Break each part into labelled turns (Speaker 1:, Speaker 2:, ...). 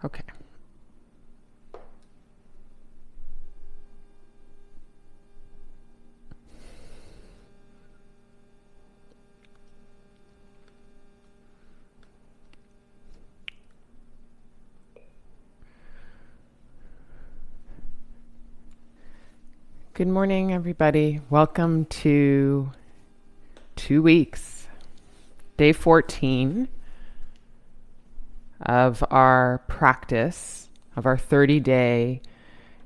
Speaker 1: Okay. Good morning, everybody. Welcome to 2 weeks, day 14 of our practice, of our 30-day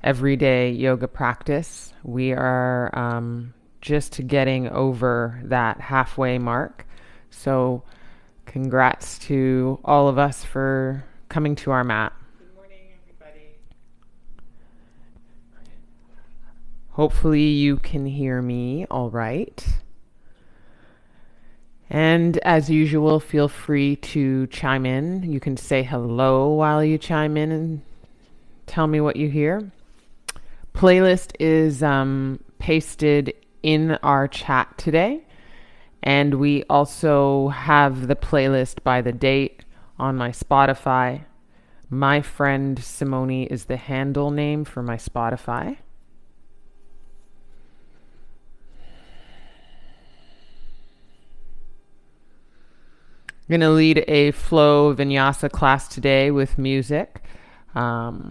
Speaker 1: everyday yoga practice. We are just getting over that halfway mark. So congrats to all of us for coming to our mat. Good morning, everybody. Hopefully you can hear me all right. And as usual, feel free to chime in. You can say hello while you chime in and tell me what you hear. Playlist is pasted in our chat today. And we also have the playlist by the date on my Spotify. My friend Simone is the handle name for my Spotify. I'm going to lead a flow vinyasa class today with music. I,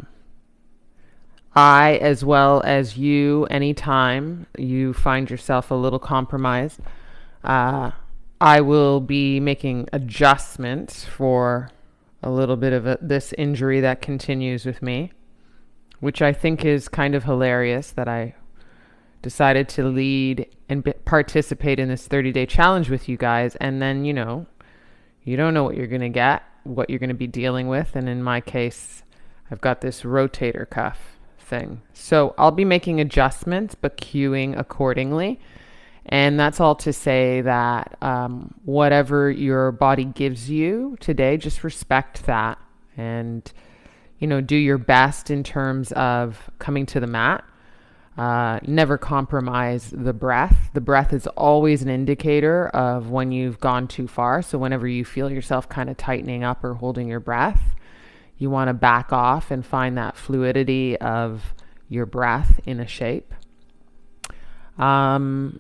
Speaker 1: as well as you, anytime you find yourself a little compromised, I will be making adjustments for a little bit of this injury that continues with me, which I think is kind of hilarious that I decided to lead and participate in this 30-day challenge with you guys, and then, you don't know what you're going to get, what you're going to be dealing with. And in my case, I've got this rotator cuff thing. So I'll be making adjustments, but cueing accordingly. And that's all to say that whatever your body gives you today, just respect that and, do your best in terms of coming to the mat. Never compromise the breath. The breath is always an indicator of when you've gone too far. So whenever you feel yourself kind of tightening up or holding your breath, you want to back off and find that fluidity of your breath in a shape. And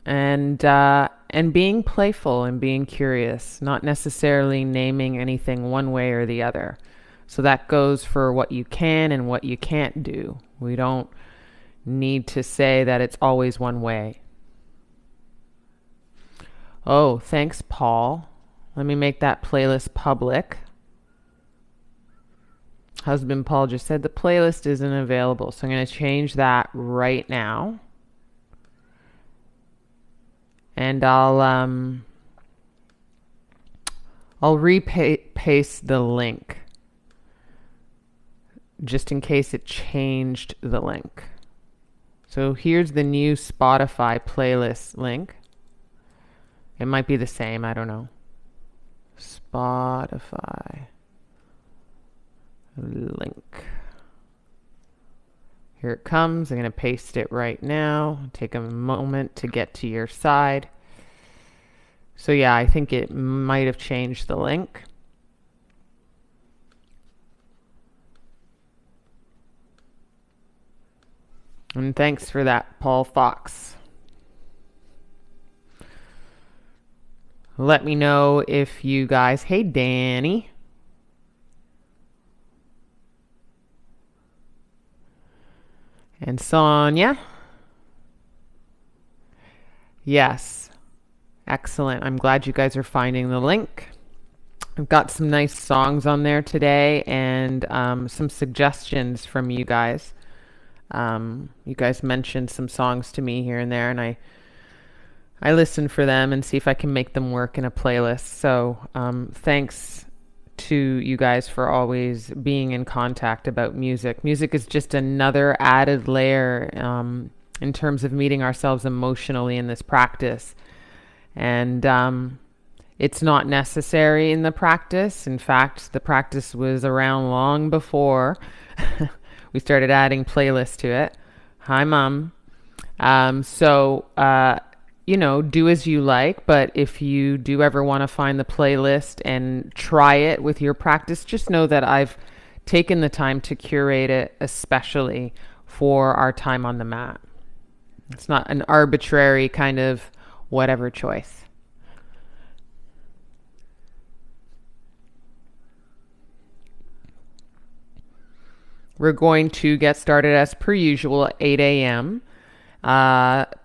Speaker 1: being playful and being curious, not necessarily naming anything one way or the other. So that goes for what you can and what you can't do. We don't need to say that it's always one way. Oh, thanks, Paul. Let me make that playlist public. Husband Paul just said the playlist isn't available, so I'm going to change that right now. And I'll repaste the link just in case it changed the link. So here's the new Spotify playlist link. It might be the same, I don't know. Spotify link. Here it comes. I'm going to paste it right now. Take a moment to get to your side. So yeah, I think it might have changed the link. And thanks for that, Paul Fox. Let me know if you guys... Hey, Danny. And Sonia. Yes. Excellent. I'm glad you guys are finding the link. I've got some nice songs on there today and some suggestions from you guys. You guys mentioned some songs to me here and there, and I listen for them and see if I can make them work in a playlist. So thanks to you guys for always being in contact about music. Music is just another added layer in terms of meeting ourselves emotionally in this practice. And it's not necessary in the practice. In fact, the practice was around long before we started adding playlists to it. Hi, Mom. Do as you like, but if you do ever want to find the playlist and try it with your practice, just know that I've taken the time to curate it especially for our time on the mat. It's not an arbitrary kind of whatever choice. We're going to get started as per usual at 8 a.m.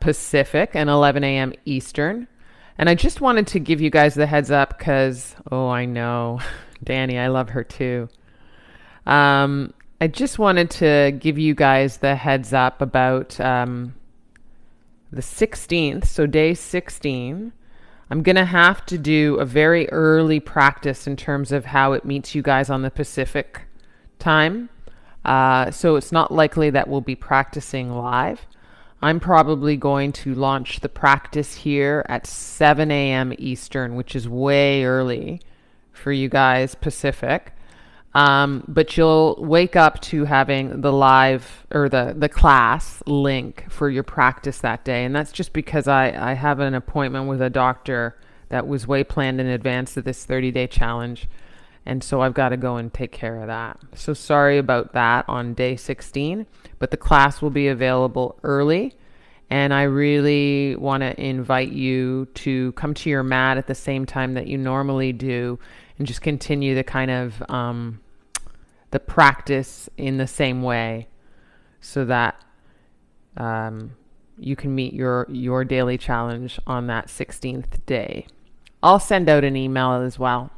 Speaker 1: Pacific and 11 a.m. Eastern. And I just wanted to give you guys the heads up because, oh, I know, Danny, I love her too. I just wanted to give you guys the heads up about the 16th, so day 16. I'm going to have to do a very early practice in terms of how it meets you guys on the Pacific time. So it's not likely that we'll be practicing live. I'm probably going to launch the practice here at 7 a.m. Eastern, which is way early for you guys Pacific. But you'll wake up to having the live or the class link for your practice that day. And that's just because I have an appointment with a doctor that was way planned in advance of this 30-day challenge. And so I've got to go and take care of that. So sorry about that on day 16, but the class will be available early. And I really want to invite you to come to your mat at the same time that you normally do and just continue the kind of the practice in the same way so that you can meet your daily challenge on that 16th day. I'll send out an email as well.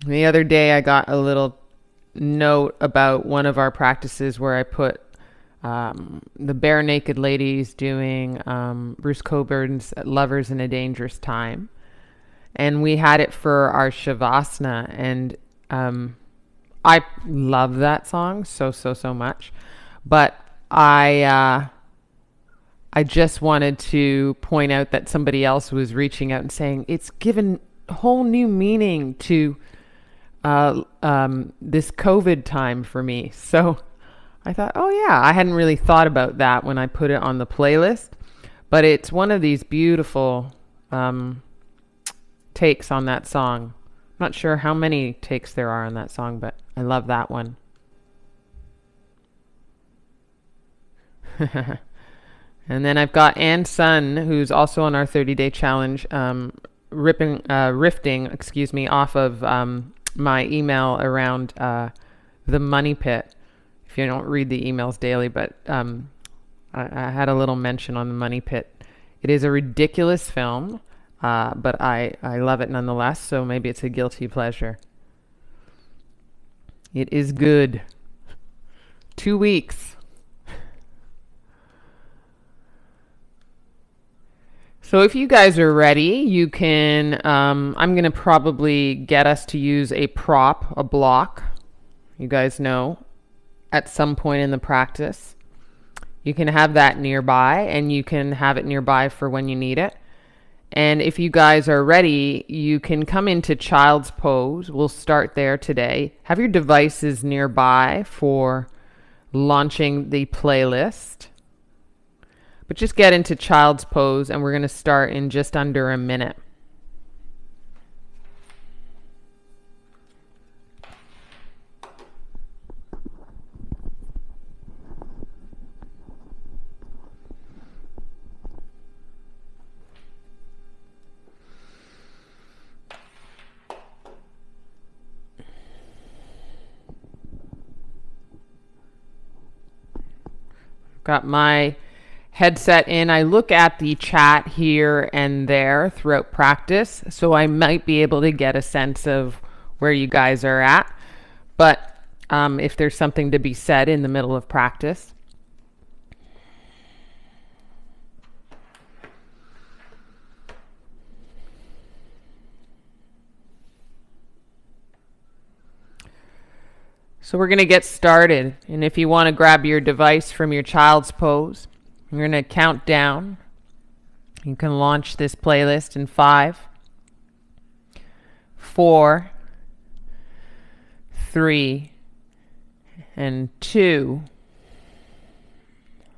Speaker 1: The other day I got a little note about one of our practices where I put the bare naked ladies doing Bruce Coburn's Lovers in a Dangerous Time. And we had it for our Shavasana. And I love that song so much. But I just wanted to point out that somebody else was reaching out and saying it's given whole new meaning to this COVID time for me. So I thought, oh yeah, I hadn't really thought about that when I put it on the playlist, but it's one of these beautiful takes on that song. I'm not sure how many takes there are on that song, but I love that one. And then I've got Ann Sun, who's also on our 30-day challenge, rifting off of my email around the Money Pit. If you don't read the emails daily, but I had a little mention on the Money Pit. It is a ridiculous film, but I love it nonetheless, so maybe it's a guilty pleasure. It is good. 2 weeks. So if you guys are ready, you can, I'm going to probably get us to use a prop, a block, you guys know, at some point in the practice. You can have that nearby, and you can have it nearby for when you need it. And if you guys are ready, you can come into child's pose. We'll start there today. Have your devices nearby for launching the playlist. But just get into child's pose, and we're going to start in just under a minute. Got my headset in. I look at the chat here and there throughout practice, so I might be able to get a sense of where you guys are at. But if there's something to be said in the middle of practice. So we're going to get started. And if you want to grab your device from your child's pose, we're going to count down. You can launch this playlist in 5, 4, 3, and 2.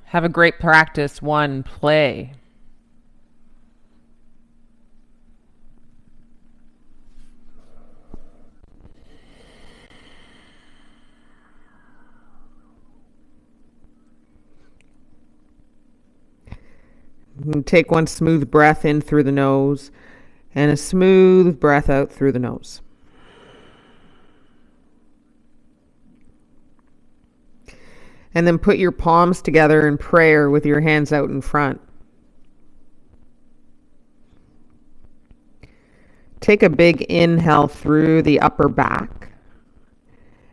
Speaker 1: Have a great practice. 1, play. Take one smooth breath in through the nose and a smooth breath out through the nose. And then put your palms together in prayer with your hands out in front. Take a big inhale through the upper back.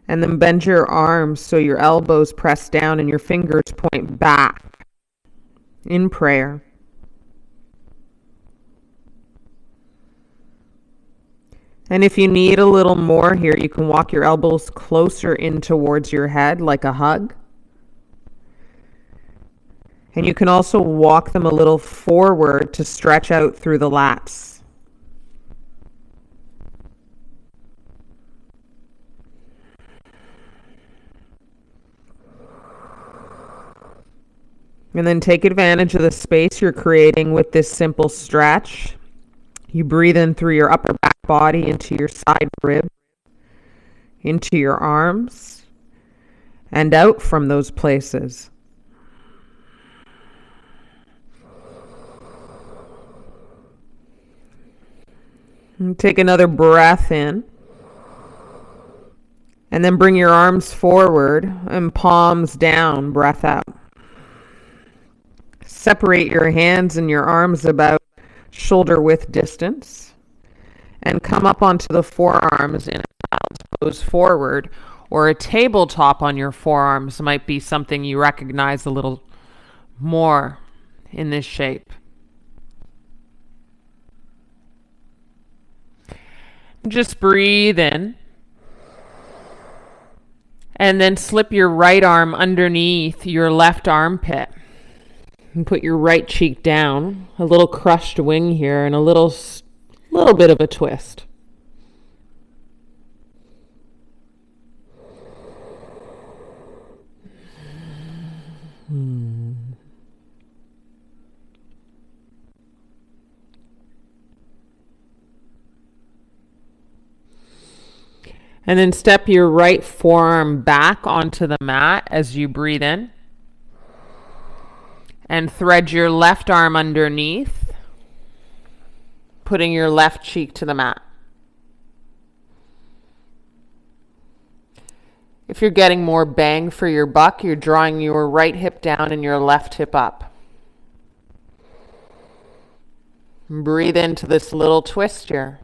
Speaker 1: And then bend your arms so your elbows press down and your fingers point back in prayer. And if you need a little more here, you can walk your elbows closer in towards your head like a hug. And you can also walk them a little forward to stretch out through the lats. And then take advantage of the space you're creating with this simple stretch. You breathe in through your upper back body into your side rib, into your arms, and out from those places. And take another breath in. And then bring your arms forward and palms down, breath out. Separate your hands and your arms about shoulder width distance. And come up onto the forearms in a child's pose forward, or a tabletop on your forearms might be something you recognize a little more in this shape. Just breathe in. And then slip your right arm underneath your left armpit. And put your right cheek down. A little crushed wing here and a little bit of a twist. And then step your right forearm back onto the mat as you breathe in. And thread your left arm underneath, putting your left cheek to the mat. If you're getting more bang for your buck, you're drawing your right hip down and your left hip up. Breathe into this little twist here.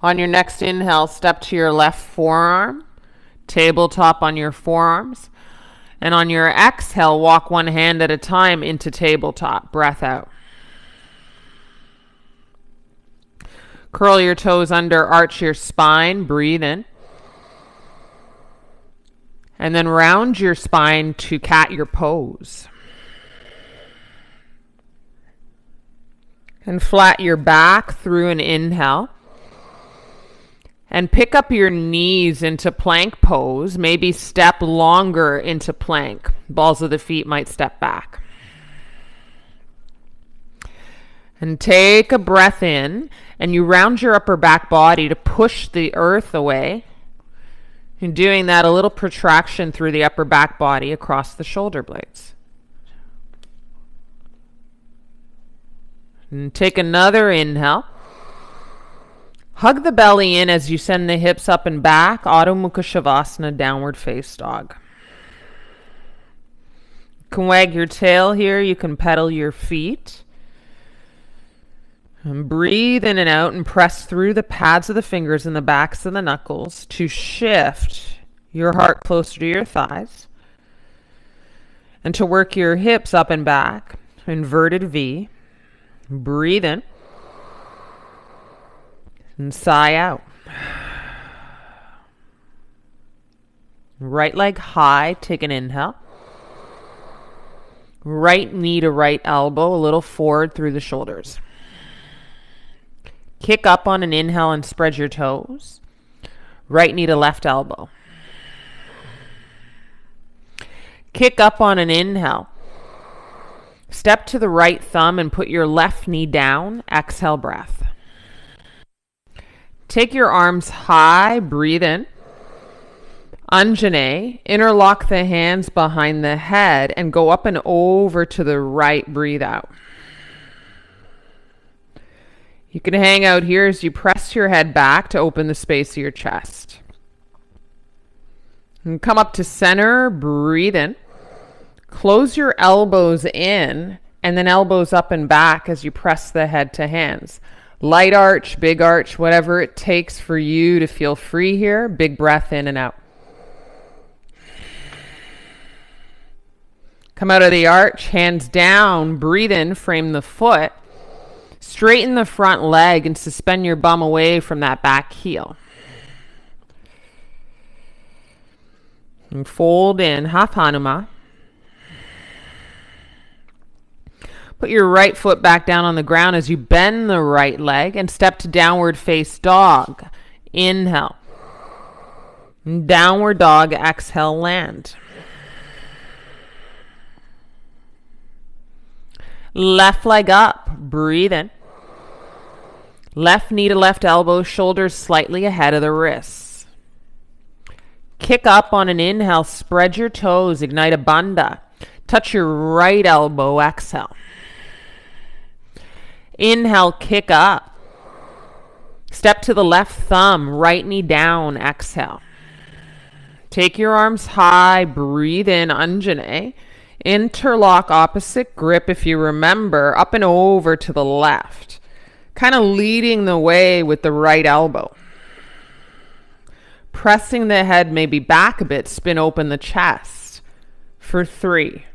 Speaker 1: On your next inhale, step to your left forearm, tabletop on your forearms. And on your exhale, walk one hand at a time into tabletop. Breath out. Curl your toes under, arch your spine. Breathe in. And then round your spine to cat your pose. And flat your back through an inhale. And pick up your knees into plank pose. Maybe step longer into plank. Balls of the feet might step back. And take a breath in. And you round your upper back body to push the earth away. And doing that, a little protraction through the upper back body across the shoulder blades. And take another inhale. Hug the belly in as you send the hips up and back. Adho Mukha Shavasana, downward face dog. You can wag your tail here. You can pedal your feet. And breathe in and out and press through the pads of the fingers and the backs of the knuckles to shift your heart closer to your thighs. And to work your hips up and back. Inverted V. Breathe in. And sigh out. Right leg high, take an inhale. Right knee to right elbow, a little forward through the shoulders. Kick up on an inhale and spread your toes. Right knee to left elbow. Kick up on an inhale. Step to the right thumb and put your left knee down. Exhale, breath. Take your arms high, breathe in. Anjane, interlock the hands behind the head and go up and over to the right, breathe out. You can hang out here as you press your head back to open the space of your chest. And come up to center, breathe in. Close your elbows in and then elbows up and back as you press the head to hands. Light arch, big arch, whatever it takes for you to feel free here. Big breath in and out. Come out of the arch, hands down, breathe in, frame the foot. Straighten the front leg and suspend your bum away from that back heel. And fold in, half Hanuma. Put your right foot back down on the ground as you bend the right leg and step to downward face dog. Inhale. Downward dog, exhale, land. Left leg up, breathe in. Left knee to left elbow, shoulders slightly ahead of the wrists. Kick up on an inhale, spread your toes, ignite a bandha. Touch your right elbow, exhale. Inhale, kick up. Step to the left thumb, right knee down, exhale. Take your arms high, breathe in, Anjane. Interlock opposite grip, if you remember, up and over to the left. Kind of leading the way with the right elbow. Pressing the head maybe back a bit, spin open the chest. For 3,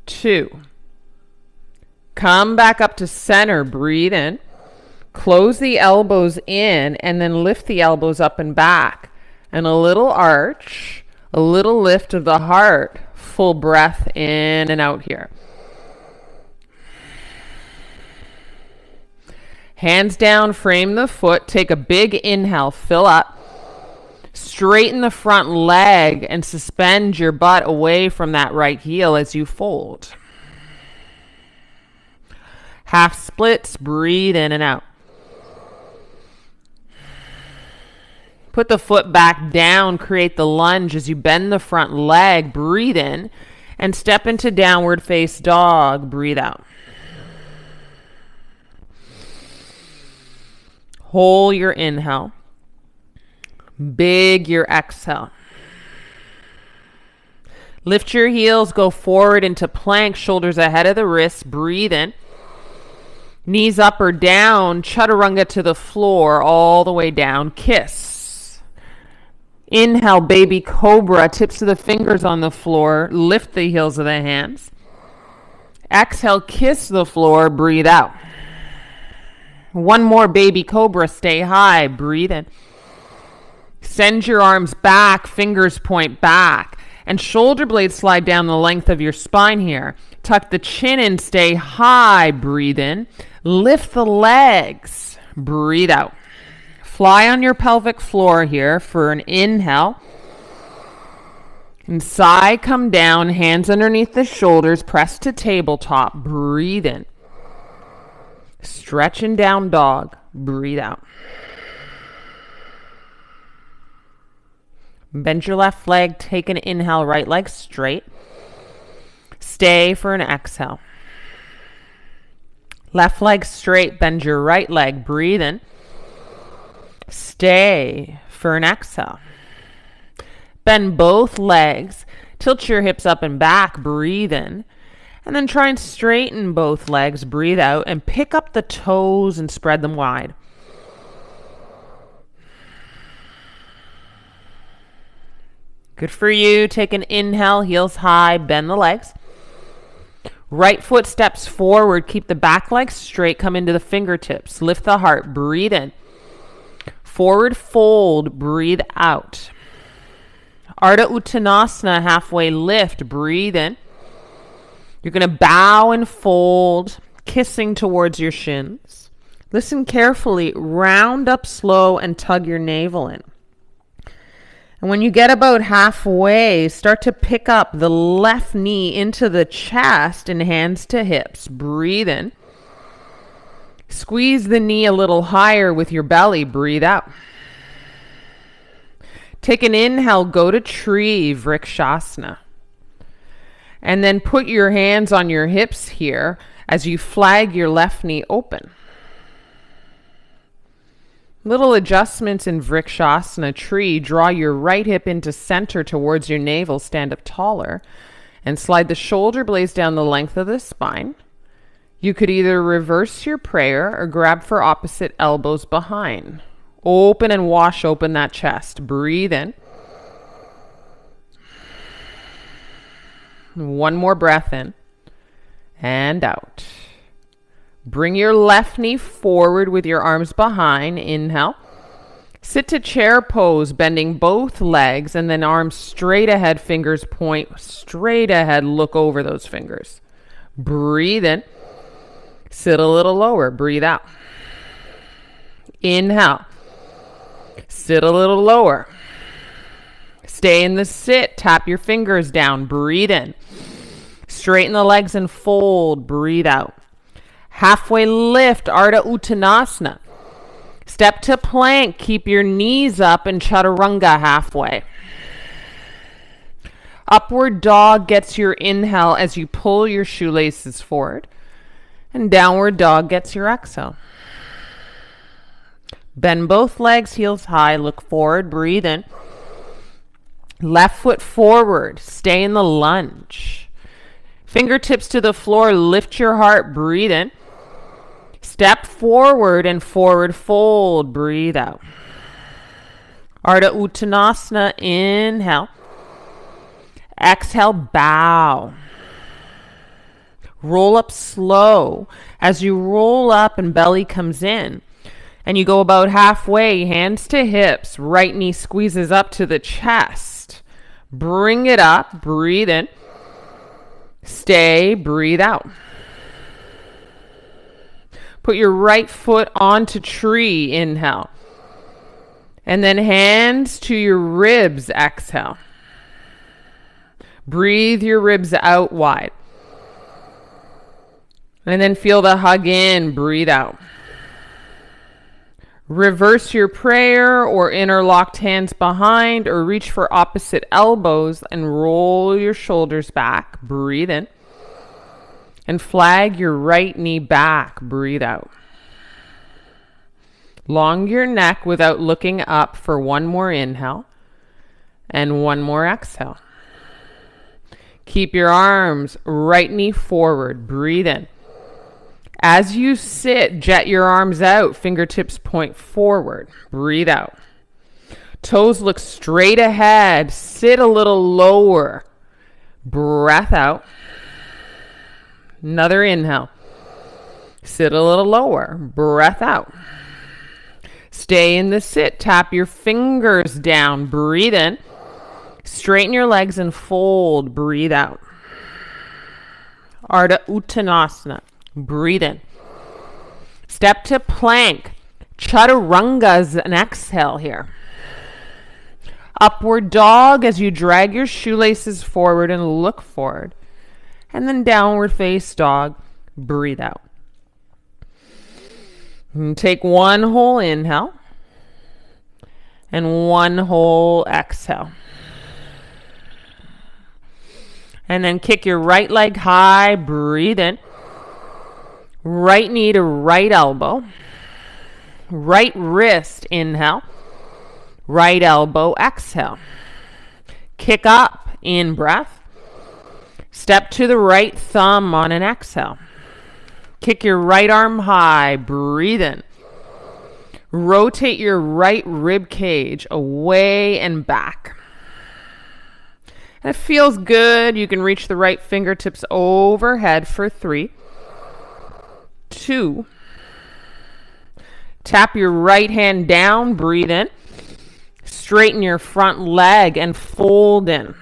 Speaker 1: 2. Come back up to center, breathe in. Close the elbows in and then lift the elbows up and back. And a little arch, a little lift of the heart. Full breath in and out here. Hands down, frame the foot. Take a big inhale, fill up. Straighten the front leg and suspend your butt away from that right heel as you fold. Half splits, breathe in and out. Put the foot back down, create the lunge as you bend the front leg, breathe in, and step into downward face dog, breathe out. Hold your inhale. Big your exhale. Lift your heels, go forward into plank, shoulders ahead of the wrists, breathe in. Knees up or down, chaturanga to the floor, all the way down, kiss. Inhale, baby cobra, tips of the fingers on the floor, lift the heels of the hands. Exhale, kiss the floor, breathe out. One more baby cobra, stay high, breathe in. Send your arms back, fingers point back, and shoulder blades slide down the length of your spine here. Tuck the chin in, stay high, breathe in. Lift the legs, breathe out. Fly on your pelvic floor here for an inhale. And sigh, come down, hands underneath the shoulders, press to tabletop, breathe in. Stretch in down dog, breathe out. Bend your left leg, take an inhale, right leg straight. Stay for an exhale. Left leg straight, bend your right leg, breathe in. Stay for an exhale. Bend both legs, tilt your hips up and back, breathe in. And then try and straighten both legs, breathe out, and pick up the toes and spread them wide. Good for you. Take an inhale, heels high, bend the legs. Right foot steps forward, keep the back leg straight, come into the fingertips, lift the heart, breathe in. Forward fold, breathe out. Ardha Uttanasana, halfway lift, breathe in. You're going to bow and fold, kissing towards your shins. Listen carefully, round up slow and tug your navel in. And when you get about halfway, start to pick up the left knee into the chest and hands to hips. Breathe in. Squeeze the knee a little higher with your belly. Breathe out. Take an inhale, go to tree, Vrikshasana. And then put your hands on your hips here as you flag your left knee open. Little adjustments in Vrikshasana tree. Draw your right hip into center towards your navel. Stand up taller and slide the shoulder blades down the length of the spine. You could either reverse your prayer or grab for opposite elbows behind. Open and wash open that chest. Breathe in. One more breath in and out. Bring your left knee forward with your arms behind. Inhale. Sit to chair pose, bending both legs and then arms straight ahead, fingers point straight ahead. Look over those fingers. Breathe in. Sit a little lower. Breathe out. Inhale. Sit a little lower. Stay in the sit. Tap your fingers down. Breathe in. Straighten the legs and fold. Breathe out. Halfway lift, Ardha Uttanasana. Step to plank. Keep your knees up and chaturanga halfway. Upward dog gets your inhale as you pull your shoelaces forward. And downward dog gets your exhale. Bend both legs, heels high. Look forward. Breathe in. Left foot forward. Stay in the lunge. Fingertips to the floor. Lift your heart. Breathe in. Step forward and forward fold. Breathe out. Ardha Uttanasana. Inhale. Exhale, bow. Roll up slow. As you roll up and belly comes in, and you go about halfway, hands to hips, right knee squeezes up to the chest. Bring it up, breathe in. Stay, breathe out. Put your right foot onto tree, inhale. And then hands to your ribs, exhale. Breathe your ribs out wide. And then feel the hug in, breathe out. Reverse your prayer or interlocked hands behind or reach for opposite elbows and roll your shoulders back. Breathe in. And flag your right knee back. Breathe out. Long your neck without looking up for one more inhale and one more exhale. Keep your arms, right knee forward. Breathe in. As you sit, jet your arms out, fingertips point forward. Breathe out. Toes look straight ahead. Sit a little lower. Breath out. Another inhale. Sit a little lower. Breath out. Stay in the sit. Tap your fingers down. Breathe in. Straighten your legs and fold. Breathe out. Ardha Uttanasana. Breathe in. Step to plank. Chaturangas and exhale here. Upward dog as you drag your shoelaces forward and look forward. And then downward face dog. Breathe out. And take one whole inhale. And one whole exhale. And then kick your right leg high. Breathe in. Right knee to right elbow. Right wrist, inhale. Right elbow, exhale. Kick up, in breath. Step to the right thumb on an exhale. Kick your right arm high, breathe in. Rotate your right rib cage away and back. And it feels good. You can reach the right fingertips overhead for 3, 2. Tap your right hand down, breathe in. Straighten your front leg and fold in.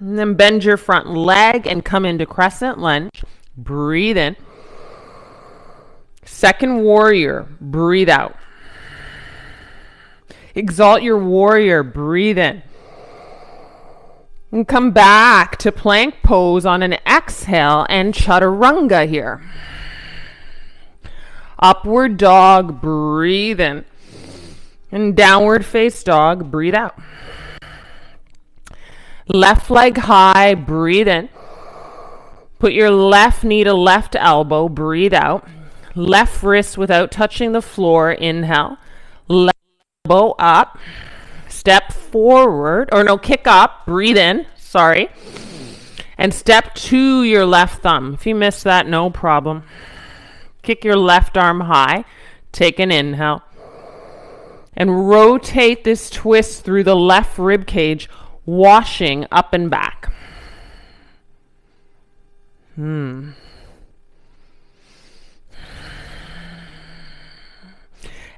Speaker 1: And then bend your front leg and come into crescent lunge. Breathe in. Second warrior, breathe out. Exalt your warrior, breathe in. And come back to plank pose on an exhale and chaturanga here. Upward dog, breathe in. And downward face dog, breathe out. Left leg high, breathe in. Put your left knee to left elbow, breathe out. Left wrist without touching the floor, inhale. Left elbow up. Step forward, or no, kick up, breathe in, sorry. And step to your left thumb. If you missed that, no problem. Kick your left arm high. Take an inhale. And rotate this twist through the left rib cage, washing up and back. And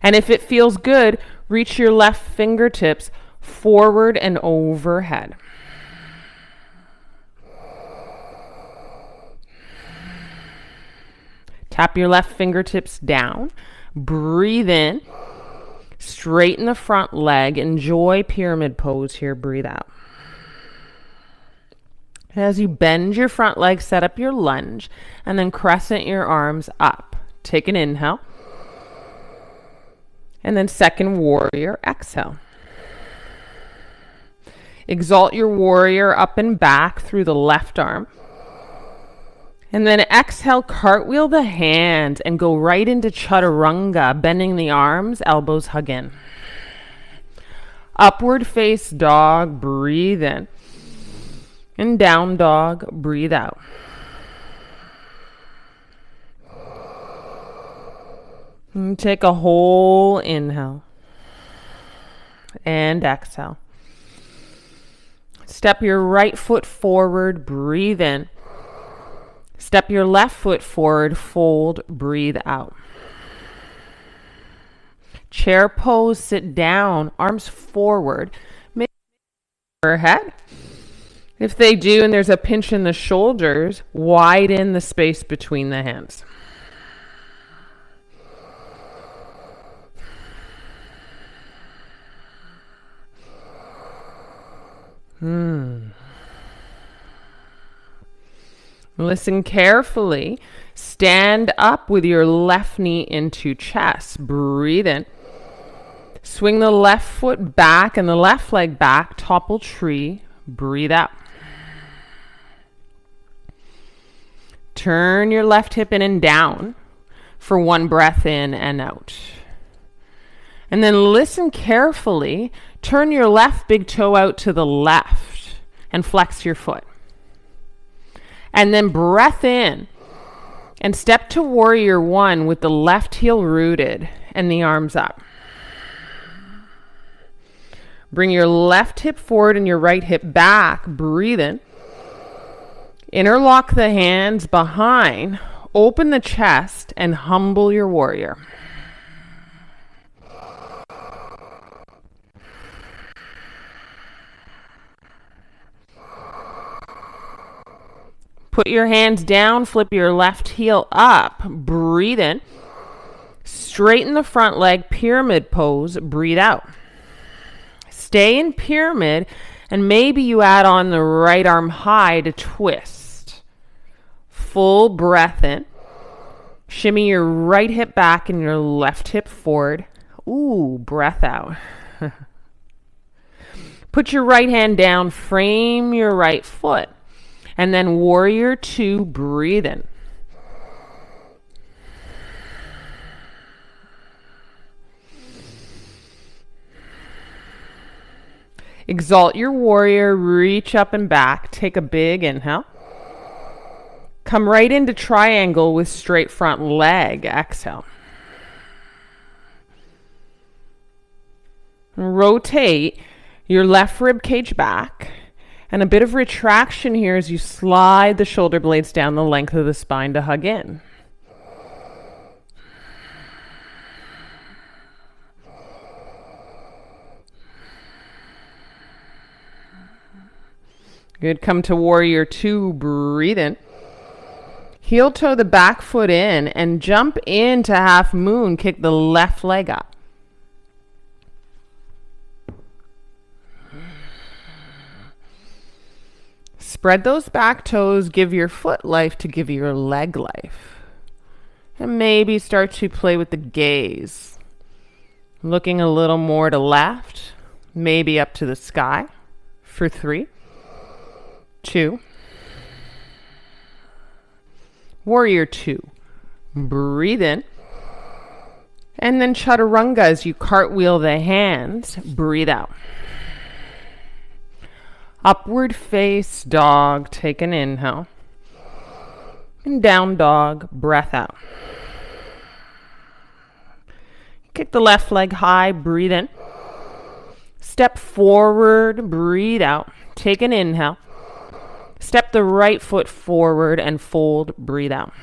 Speaker 1: if it feels good, reach your left fingertips forward and overhead. Tap your left fingertips down. Breathe in. Straighten the front leg. Enjoy pyramid pose here. Breathe out. As you bend your front leg, set up your lunge and then crescent your arms up. Take an inhale. And then second warrior, exhale. Exalt your warrior up and back through the left arm. And then exhale, cartwheel the hands and go right into chaturanga, bending the arms, elbows hug in. Upward face dog, breathe in. And down dog, breathe out. And take a whole inhale and exhale. Step your right foot forward, breathe in. Step your left foot forward, fold, breathe out. Chair pose, sit down, arms forward. Make overhead. If they do and there's a pinch in the shoulders, widen the space between the hands. Listen carefully. Stand up with your left knee into chest. Breathe in. Swing the left foot back and the left leg back. Topple tree. Breathe out. Turn your left hip in and down for one breath in and out. And then listen carefully. Turn your left big toe out to the left and flex your foot. And then breath in and step to warrior one with the left heel rooted and the arms up. Bring your left hip forward and your right hip back. Breathe in. Interlock the hands behind. Open the chest and humble your warrior. Put your hands down, flip your left heel up, breathe in. Straighten the front leg, pyramid pose, breathe out. Stay in pyramid, and maybe you add on the right arm high to twist. Full breath in. Shimmy your right hip back and your left hip forward. Ooh, breath out. Put your right hand down, frame your right foot. And then warrior two, breathe in. Exalt your warrior, reach up and back. Take a big inhale. Come right into triangle with straight front leg. Exhale. Rotate your left rib cage back. And a bit of retraction here as you slide the shoulder blades down the length of the spine to hug in. Good. Come to warrior two. Breathe in. Heel toe the back foot in and jump into half moon. Kick the left leg up. Spread those back toes. Give your foot life to give your leg life. And maybe start to play with the gaze. Looking a little more to left, maybe up to the sky for 3, 2, warrior two. Breathe in. And then chaturanga as you cartwheel the hands. Breathe out. Upward face dog. Take an inhale. And down dog. Breath out. Kick the left leg high. Breathe in. Step forward. Breathe out. Take an inhale. Step the right foot forward and fold. Breathe out.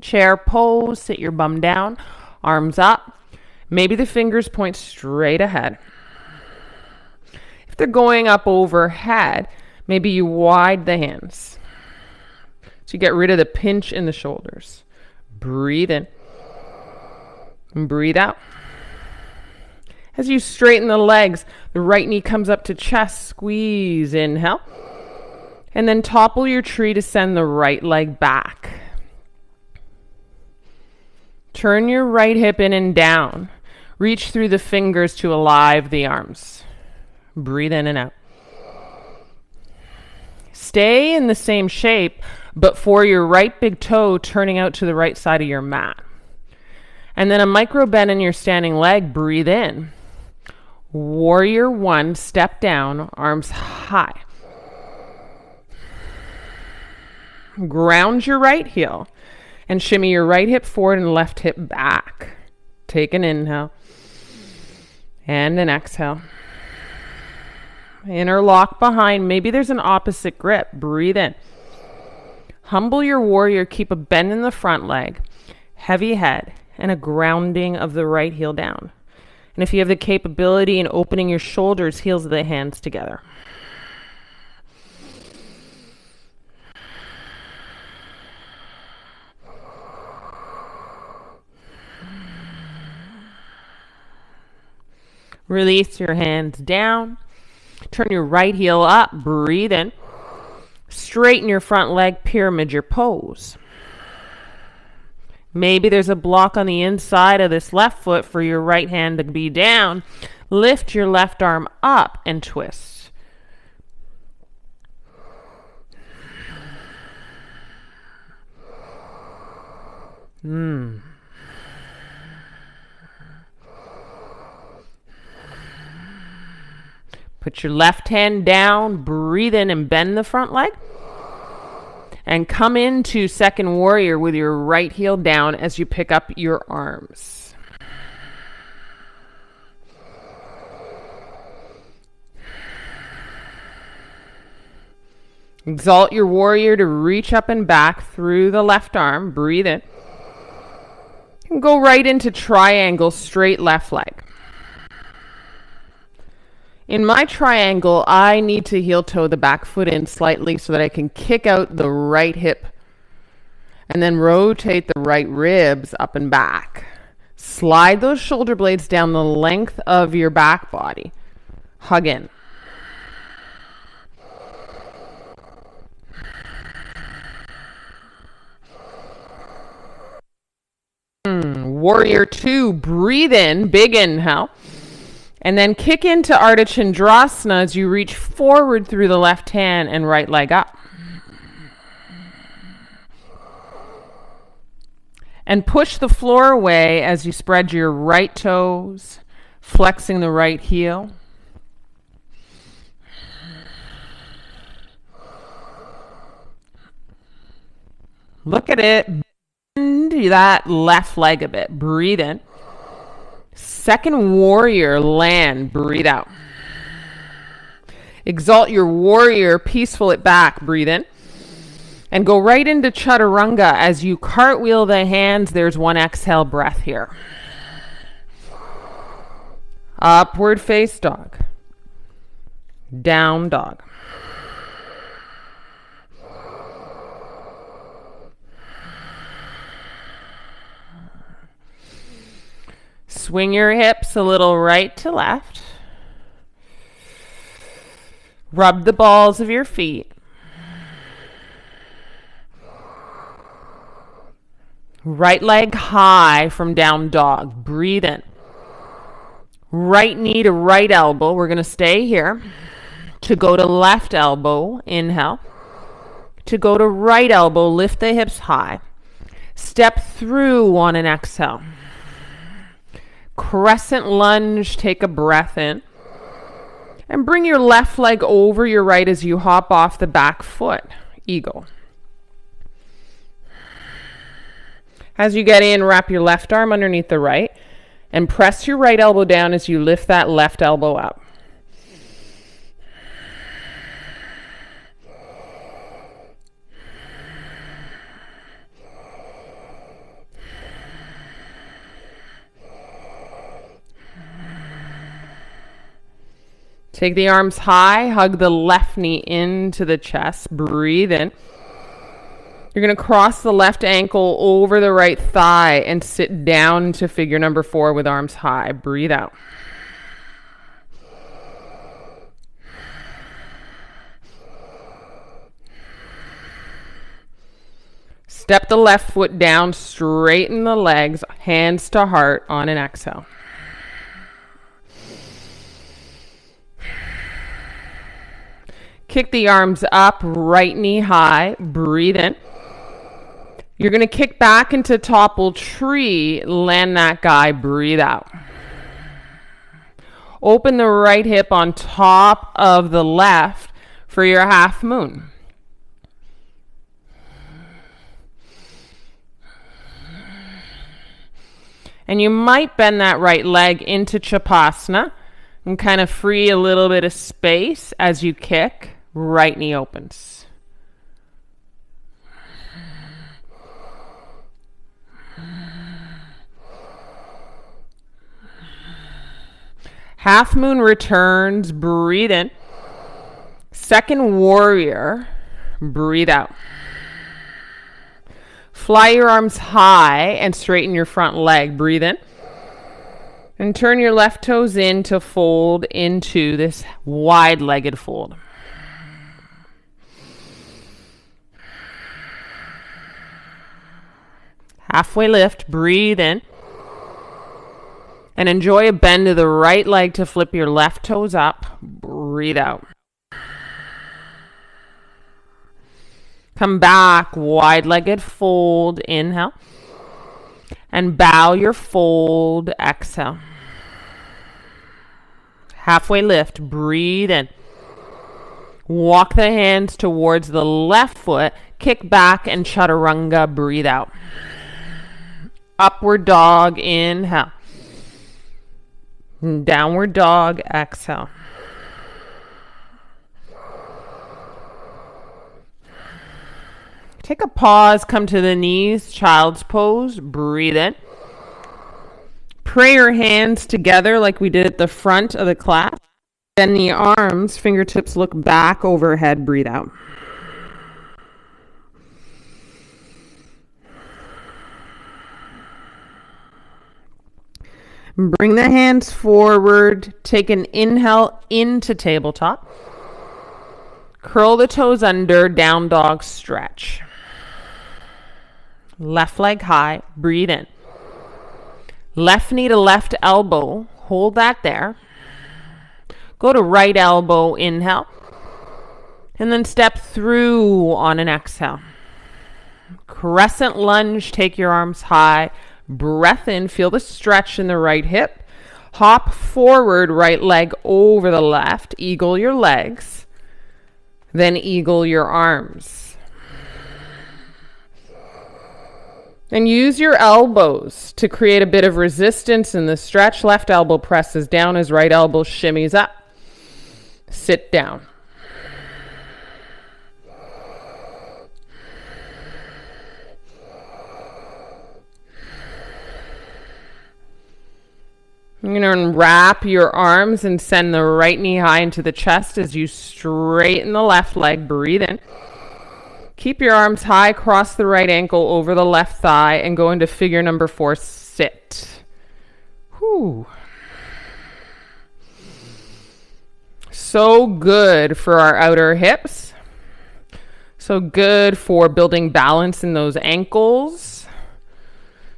Speaker 1: Chair pose. Sit your bum down. Arms up. Maybe the fingers point straight ahead. If they're going up overhead, maybe you wide the hands. So you get rid of the pinch in the shoulders. Breathe in. And breathe out. As you straighten the legs, the right knee comes up to chest. Squeeze. Inhale. And then topple your tree to send the right leg back. Turn your right hip in and down. Reach through the fingers to alive the arms. Breathe in and out. Stay in the same shape, but for your right big toe turning out to the right side of your mat. And then a micro bend in your standing leg. Breathe in. Warrior one, step down, arms high. Ground your right heel and shimmy your right hip forward and left hip back. Take an inhale and an exhale. Interlock behind. Maybe there's an opposite grip. Breathe in. Humble your warrior. Keep a bend in the front leg, heavy head, and a grounding of the right heel down. And if you have the capability in opening your shoulders, heels of the hands together. Release your hands down. Turn your right heel up. Breathe in. Straighten your front leg. Pyramid your pose. Maybe there's a block on the inside of this left foot for your right hand to be down. Lift your left arm up and twist. Put your left hand down, breathe in and bend the front leg. And come into second warrior with your right heel down as you pick up your arms. Exalt your warrior to reach up and back through the left arm. Breathe in. And go right into triangle, straight left leg. In my triangle, I need to heel toe the back foot in slightly so that I can kick out the right hip and then rotate the right ribs up and back. Slide those shoulder blades down the length of your back body. Hug in. Warrior two, breathe in, big inhale. And then kick into Ardha Chandrasana as you reach forward through the left hand and right leg up. And push the floor away as you spread your right toes, flexing the right heel. Look at it. Bend that left leg a bit. Breathe in. Second warrior, land, breathe out. Exalt your warrior, peaceful it back, breathe in. And go right into chaturanga as you cartwheel the hands. There's one exhale breath here. Upward face dog. Down dog. Swing your hips a little right to left. Rub the balls of your feet. Right leg high from down dog. Breathe in. Right knee to right elbow. We're going to stay here. To go to left elbow, inhale. To go to right elbow, lift the hips high. Step through on an exhale. Crescent lunge, take a breath in. And bring your left leg over your right as you hop off the back foot. Eagle. As you get in, wrap your left arm underneath the right and press your right elbow down as you lift that left elbow up. Take the arms high, hug the left knee into the chest, breathe in. You're going to cross the left ankle over the right thigh and sit down to figure number 4 with arms high. Breathe out. Step the left foot down, straighten the legs, hands to heart on an exhale. Kick the arms up, right knee high, breathe in. You're going to kick back into topple tree, land that guy, breathe out. Open the right hip on top of the left for your half moon. And you might bend that right leg into Chapasana and kind of free a little bit of space as you kick. Right knee opens. Half moon returns, breathe in. Second warrior, breathe out. Fly your arms high and straighten your front leg, breathe in. And turn your left toes in to fold into this wide-legged fold. Halfway lift, breathe in. And enjoy a bend to the right leg to flip your left toes up. Breathe out. Come back, wide-legged fold, inhale. And bow your fold, exhale. Halfway lift, breathe in. Walk the hands towards the left foot, kick back and chaturanga, breathe out. Upward dog, inhale. Downward dog, exhale. Take a pause, come to the knees, child's pose, breathe in. Pray your hands together like we did at the front of the class. Bend the arms, fingertips look back overhead, breathe out. Bring the hands forward. Take an inhale into tabletop. Curl the toes under, down dog stretch. Left leg high, breathe in. Left knee to left elbow, hold that there. Go to right elbow, inhale. And then step through on an exhale. Crescent lunge, take your arms high. Breath in, feel the stretch in the right hip. Hop forward, right leg over the left. Eagle your legs. Then eagle your arms. And use your elbows to create a bit of resistance in the stretch. Left elbow presses down as right elbow shimmies up. Sit down. You're going to wrap your arms and send the right knee high into the chest as you straighten the left leg. Breathe in. Keep your arms high, cross the right ankle over the left thigh, and go into figure number 4, sit. Whew. So good for our outer hips. So good for building balance in those ankles.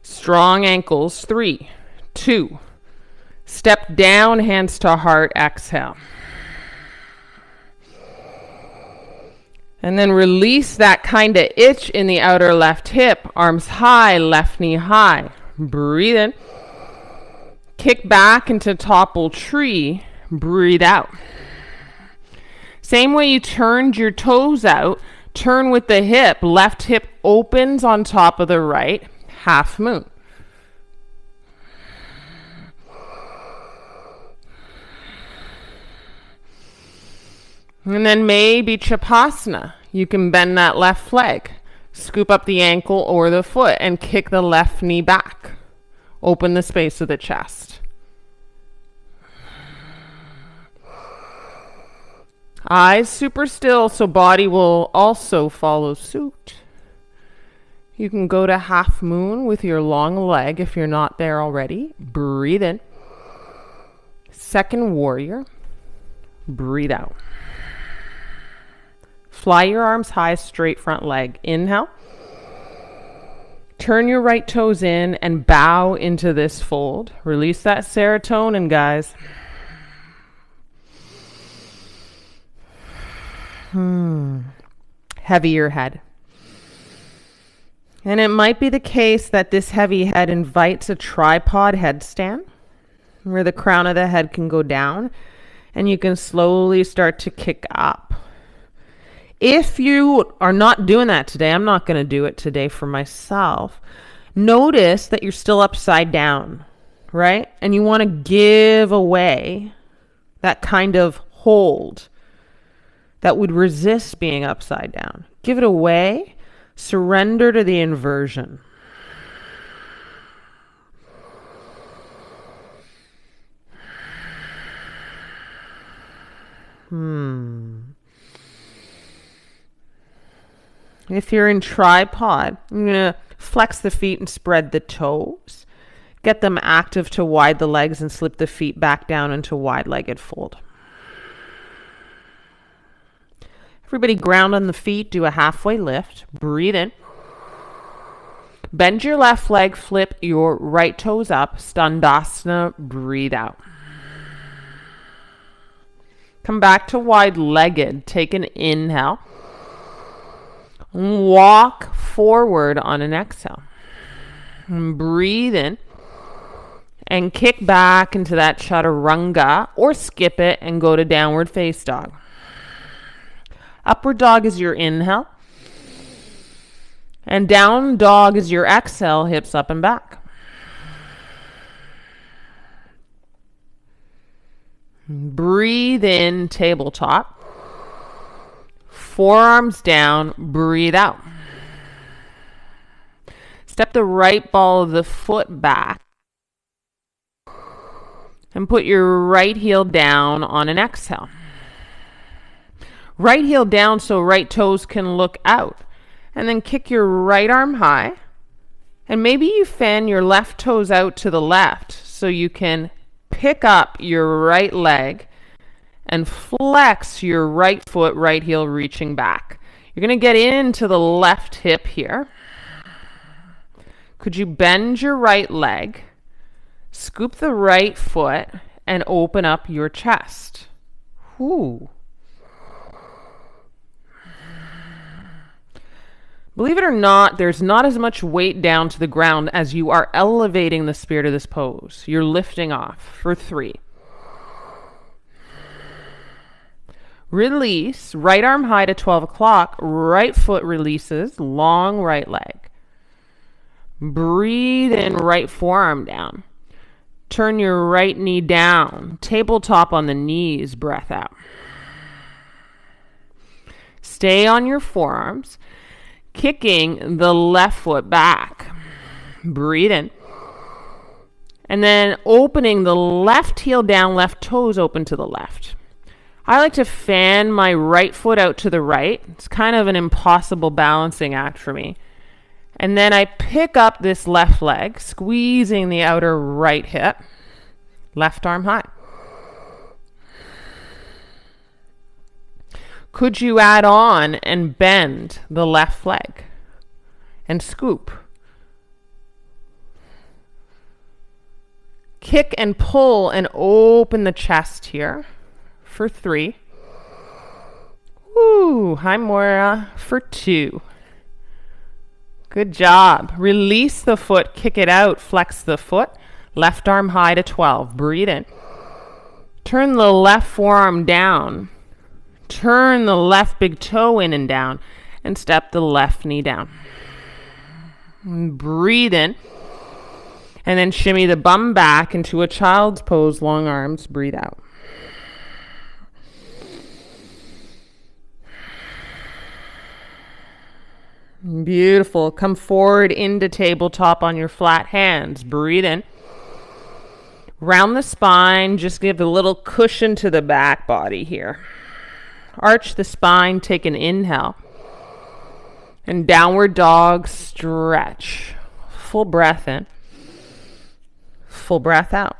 Speaker 1: Strong ankles. 3, 2. Step down, hands to heart, exhale. And then release that kind of itch in the outer left hip. Arms high, left knee high. Breathe in. Kick back into topple tree. Breathe out. Same way you turned your toes out, turn with the hip. Left hip opens on top of the right. Half moon. And then maybe Chapasana. You can bend that left leg, scoop up the ankle or the foot, and kick the left knee back. Open the space of the chest. Eyes super still, so body will also follow suit. You can go to half moon with your long leg if you're not there already. Breathe in. Second warrior. Breathe out. Fly your arms high, straight front leg. Inhale. Turn your right toes in and bow into this fold. Release that serotonin, guys. Heavier head. And it might be the case that this heavy head invites a tripod headstand where the crown of the head can go down and you can slowly start to kick up. If you are not doing that today, I'm not going to do it today for myself. Notice that you're still upside down, right? And you want to give away that kind of hold that would resist being upside down. Give it away. Surrender to the inversion. If you're in tripod, I'm going to flex the feet and spread the toes. Get them active to wide the legs and slip the feet back down into wide-legged fold. Everybody ground on the feet, do a halfway lift. Breathe in. Bend your left leg, flip your right toes up. Standasana, breathe out. Come back to wide-legged. Take an inhale. Walk forward on an exhale. And breathe in. And kick back into that chaturanga or skip it and go to downward face dog. Upward dog is your inhale. And down dog is your exhale, hips up and back. Breathe in, tabletop. Forearms down, breathe out. Step the right ball of the foot back. And put your right heel down on an exhale. Right heel down so right toes can look out. And then kick your right arm high. And maybe you fan your left toes out to the left so you can pick up your right leg and flex your right foot, right heel reaching back. You're going to get into the left hip here. Could you bend your right leg, scoop the right foot, and open up your chest? Ooh. Believe it or not, there's not as much weight down to the ground as you are elevating the spirit of this pose. You're lifting off for 3. Release, right arm high to 12 o'clock, right foot releases, long right leg. Breathe in, right forearm down. Turn your right knee down, tabletop on the knees, breath out. Stay on your forearms, kicking the left foot back. Breathe in. And then opening the left heel down, left toes open to the left. I like to fan my right foot out to the right. It's kind of an impossible balancing act for me. And then I pick up this left leg, squeezing the outer right hip, left arm high. Could you add on and bend the left leg and scoop? Kick and pull and open the chest here for 3. Woo, hi Moira for 2. Good job. Release the foot, kick it out, flex the foot. Left arm high to 12. Breathe in. Turn the left forearm down. Turn the left big toe in and down. And step the left knee down. Breathe in. And then shimmy the bum back into a child's pose, long arms. Breathe out. Beautiful. Come forward into tabletop on your flat hands. Breathe in. Round the spine. Just give a little cushion to the back body here. Arch the spine. Take an inhale. And downward dog. Stretch. Full breath in. Full breath out.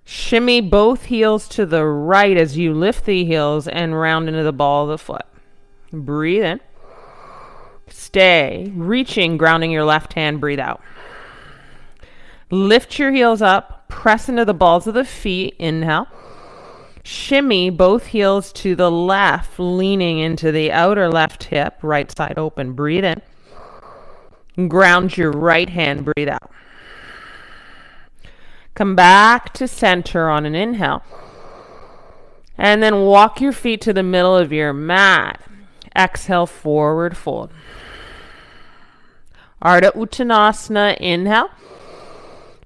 Speaker 1: Shimmy both heels to the right as you lift the heels and round into the ball of the foot. Breathe in. Stay. Reaching, grounding your left hand. Breathe out. Lift your heels up. Press into the balls of the feet. Inhale. Shimmy both heels to the left, leaning into the outer left hip. Right side open. Breathe in. Ground your right hand. Breathe out. Come back to center on an inhale. And then walk your feet to the middle of your mat. Exhale, forward fold. Ardha Uttanasana, inhale.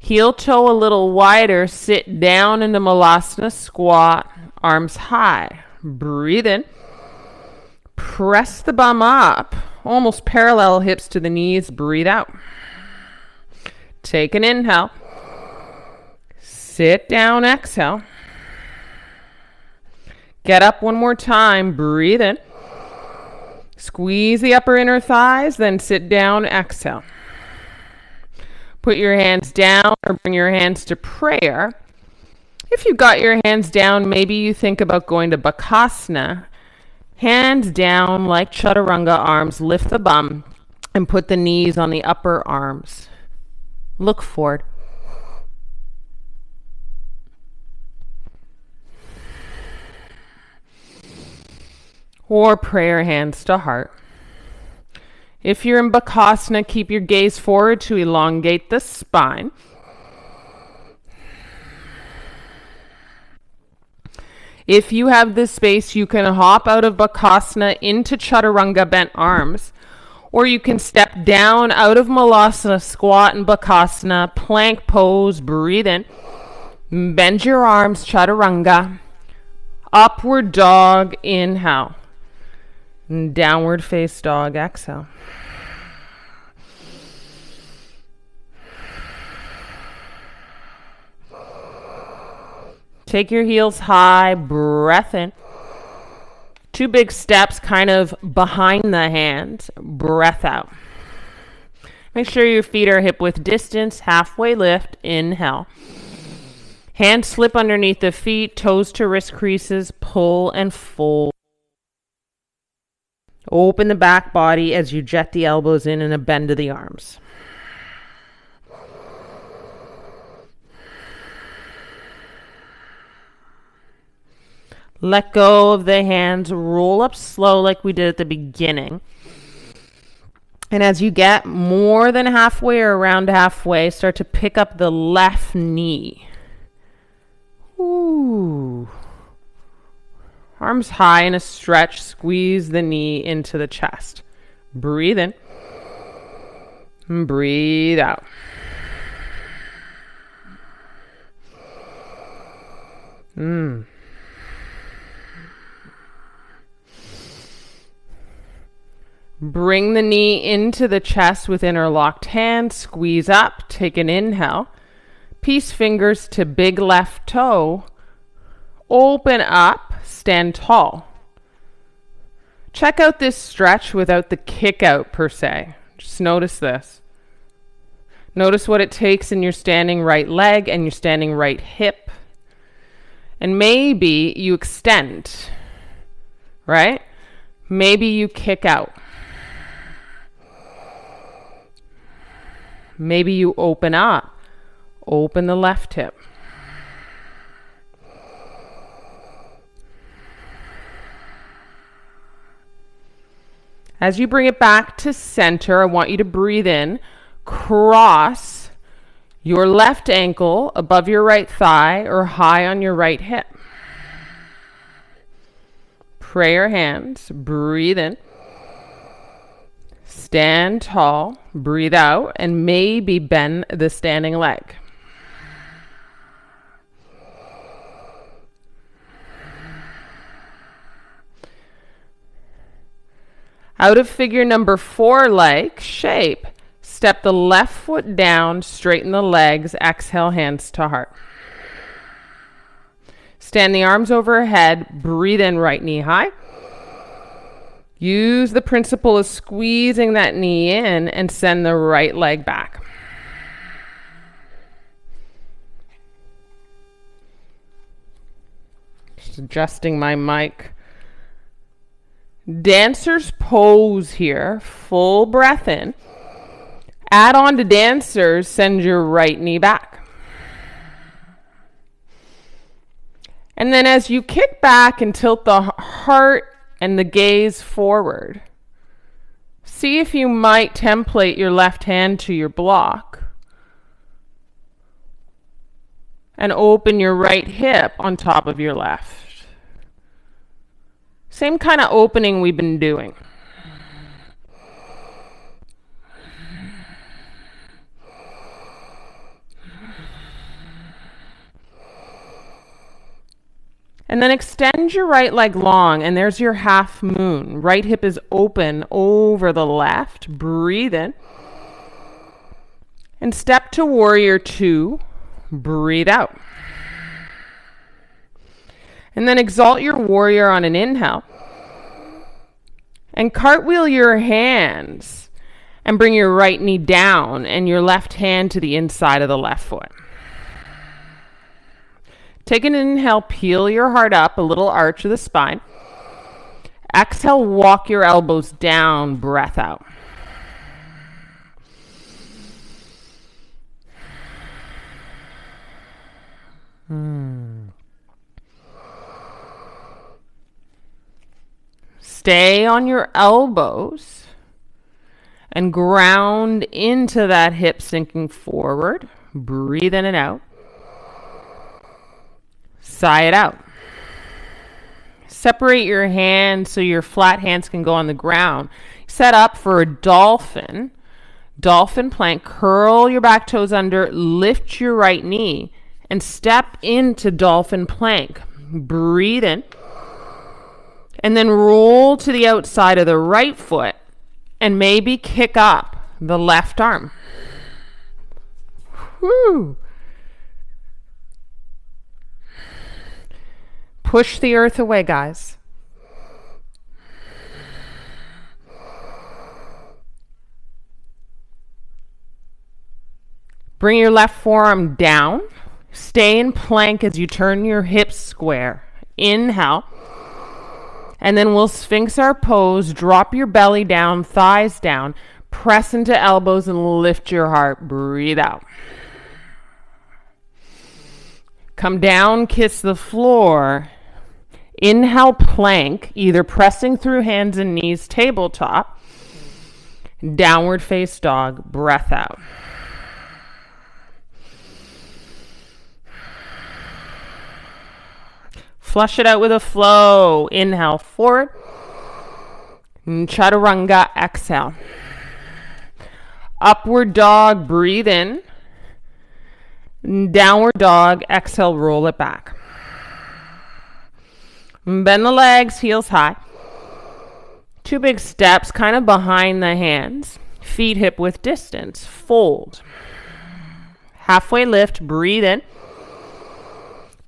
Speaker 1: Heel toe a little wider. Sit down into Malasana, squat. Arms high. Breathe in. Press the bum up. Almost parallel hips to the knees. Breathe out. Take an inhale. Sit down, exhale. Get up one more time. Breathe in. Squeeze the upper inner thighs, then sit down, exhale. Put your hands down or bring your hands to prayer. If you got your hands down, maybe you think about going to Bakasana. Hands down like Chaturanga, arms, lift the bum and put the knees on the upper arms. Look forward. Or prayer, hands to heart. If you're in Bakasana, keep your gaze forward to elongate the spine. If you have the space, you can hop out of Bakasana into Chaturanga, bent arms. Or you can step down out of Malasana, squat in Bakasana, plank pose, breathe in. Bend your arms, Chaturanga. Upward dog, inhale. Downward face dog, exhale. Take your heels high, breath in. 2 big steps kind of behind the hands, breath out. Make sure your feet are hip width distance, halfway lift, inhale. Hands slip underneath the feet, toes to wrist creases, pull and fold. Open the back body as you jet the elbows in and a bend of the arms. Let go of the hands, roll up slow like we did at the beginning. And as you get more than halfway or around halfway, start to pick up the left knee. Ooh. Arms high in a stretch, squeeze the knee into the chest. Breathe in. And breathe out. Bring the knee into the chest with interlocked hands. Squeeze up. Take an inhale. Peace fingers to big left toe. Open up. Stand tall. Check out this stretch without the kick out per se. Just notice this. Notice what it takes in your standing right leg and your standing right hip. And maybe you extend, right? Maybe you kick out. Maybe you open up. Open the left hip. As you bring it back to center, I want you to breathe in. Cross your left ankle above your right thigh or high on your right hip. Prayer hands. Breathe in. Stand tall, breathe out, and maybe bend the standing leg. Out of figure number 4 like shape, step the left foot down, straighten the legs, exhale, hands to heart. Stand the arms overhead, breathe in, right knee high. Use the principle of squeezing that knee in and send the right leg back. Just adjusting my mic. Dancer's pose here. Full breath in. Add on to dancers, send your right knee back. And then as you kick back and tilt the heart and the gaze forward, see if you might template your left hand to your block and open your right hip on top of your left. Same kind of opening we've been doing. And then extend your right leg long, and there's your half moon. Right hip is open over the left. Breathe in. And step to warrior 2. Breathe out. And then exalt your warrior on an inhale. And cartwheel your hands and bring your right knee down and your left hand to the inside of the left foot. Take an inhale, peel your heart up, a little arch of the spine. Exhale, walk your elbows down, breath out. Stay on your elbows and ground into that hip sinking forward. Breathe in and out. Sigh it out. Separate your hands so your flat hands can go on the ground. Set up for a dolphin. Dolphin plank. Curl your back toes under. Lift your right knee and step into dolphin plank. Breathe in. And then roll to the outside of the right foot and maybe kick up the left arm. Whew. Push the earth away, guys. Bring your left forearm down. Stay in plank as you turn your hips square. Inhale. And then we'll sphinx our pose. Drop your belly down, thighs down. Press into elbows and lift your heart. Breathe out. Come down, kiss the floor. Inhale, plank, either pressing through hands and knees, tabletop. Downward face dog, breath out. Flush it out with a flow. Inhale, forward. Chaturanga, exhale. Upward dog, breathe in. Downward dog, exhale, roll it back. Bend the legs, heels high.
Speaker 2: 2 big steps kind of behind the hands. Feet hip width distance. Fold. Halfway lift. Breathe in.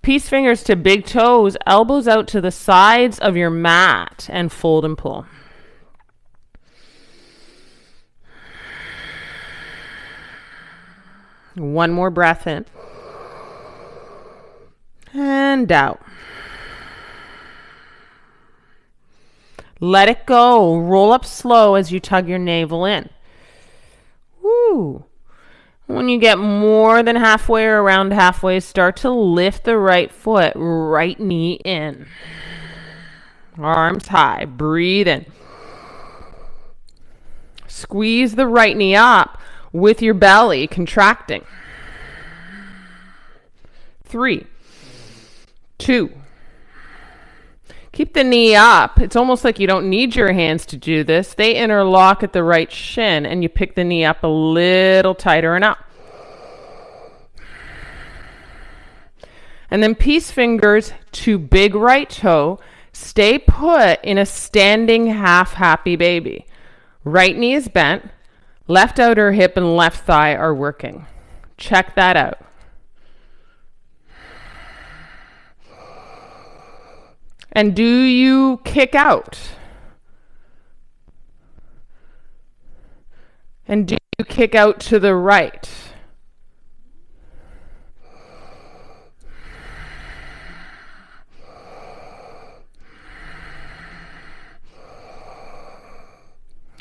Speaker 2: Peace fingers to big toes. Elbows out to the sides of your mat. And fold and pull. One more breath in. And out. Let it go. Roll up slow as you tug your navel in. Woo. When you get more than halfway or around halfway, start to lift the right foot, right knee in. Arms high. Breathe in. Squeeze the right knee up with your belly contracting. 3, 2. Keep the knee up. It's almost like you don't need your hands to do this. They interlock at the right shin and you pick the knee up a little tighter and up. And then peace fingers to big right toe. Stay put in a standing half happy baby. Right knee is bent. Left outer hip and left thigh are working. Check that out. And do you kick out? And do you kick out to the right?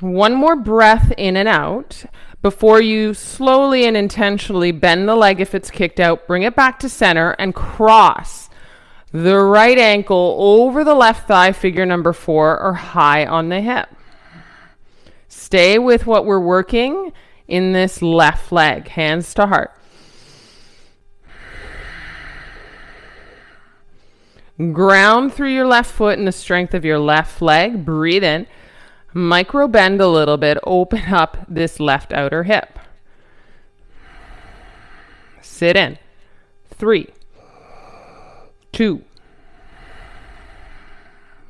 Speaker 2: One more breath in and out before you slowly and intentionally bend the leg if it's kicked out, bring it back to center and cross the right ankle over the left thigh, figure number 4, or high on the hip. Stay with what we're working in this left leg, hands to heart. Ground through your left foot in the strength of your left leg. Breathe in. Micro bend a little bit. Open up this left outer hip. Sit in. 3, 2.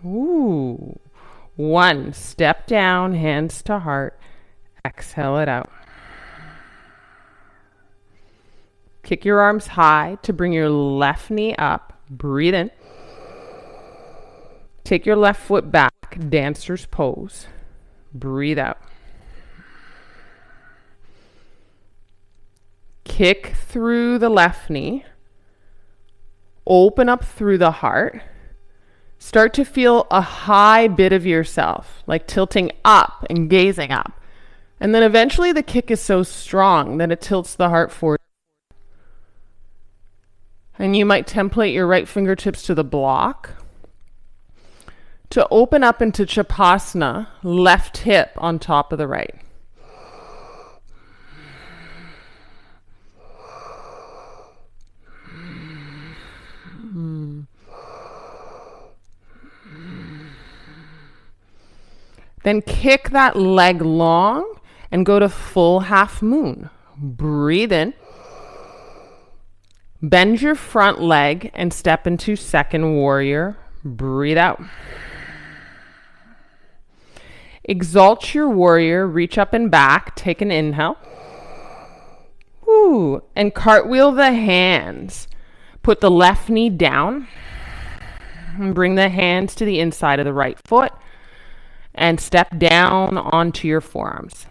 Speaker 2: 1. Step down, hands to heart. Exhale it out. Kick your arms high to bring your left knee up. Breathe in. Take your left foot back, dancer's pose. Breathe out. Kick through the left knee. Open up through the heart. Start to feel a high bit of yourself, like tilting up and gazing up. And then eventually the kick is so strong that it tilts the heart forward. And you might template your right fingertips to the block to open up into Chapasana, left hip on top of the right. Then kick that leg long and go to full half moon. Breathe in. Bend your front leg and step into second warrior. Breathe out. Exalt your warrior, reach up and back, take an inhale. Woo. And cartwheel the hands. Put the left knee down. And bring the hands to the inside of the right foot. And step down onto your forearms.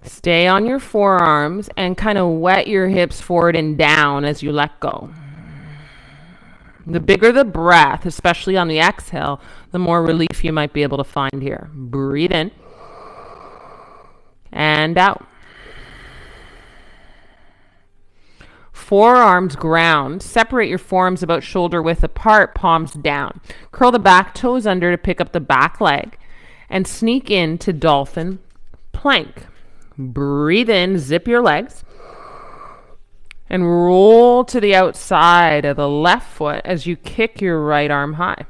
Speaker 2: Stay on your forearms and kind of wet your hips forward and down as you let go. The bigger the breath, especially on the exhale, the more relief you might be able to find here. Breathe in and out. Forearms ground. Separate your forearms about shoulder width apart, palms down. Curl the back toes under to pick up the back leg and sneak into dolphin plank. Breathe in, zip your legs, and roll to the outside of the left foot as you kick your right arm high.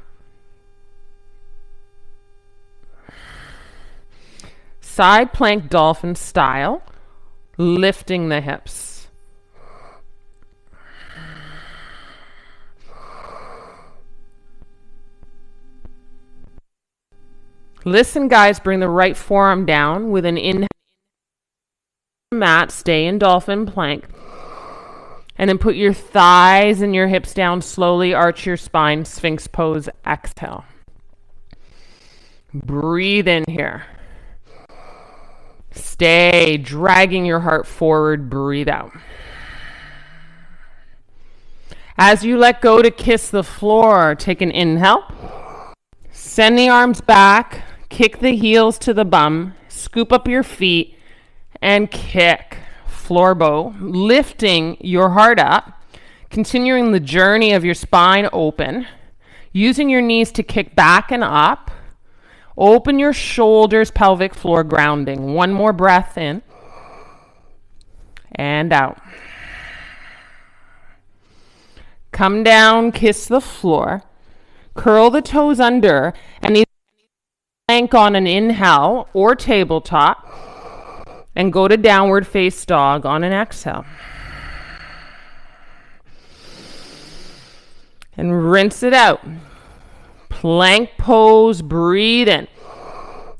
Speaker 2: Side plank dolphin style, lifting the hips. Listen, guys, bring the right forearm down with an inhale. Mat, stay in dolphin plank. And then put your thighs and your hips down slowly, arch your spine, Sphinx pose, exhale. Breathe in here. Stay, dragging your heart forward, breathe out. As you let go to kiss the floor, take an inhale. Send the arms back, kick the heels to the bum, scoop up your feet, and kick. Floor bow, lifting your heart up, continuing the journey of your spine open, using your knees to kick back and up. Open your shoulders, pelvic floor grounding. One more breath in and out. Come down, kiss the floor, curl the toes under, and either plank on an inhale or tabletop. And go to downward face dog on an exhale. And rinse it out. Plank pose, breathe in.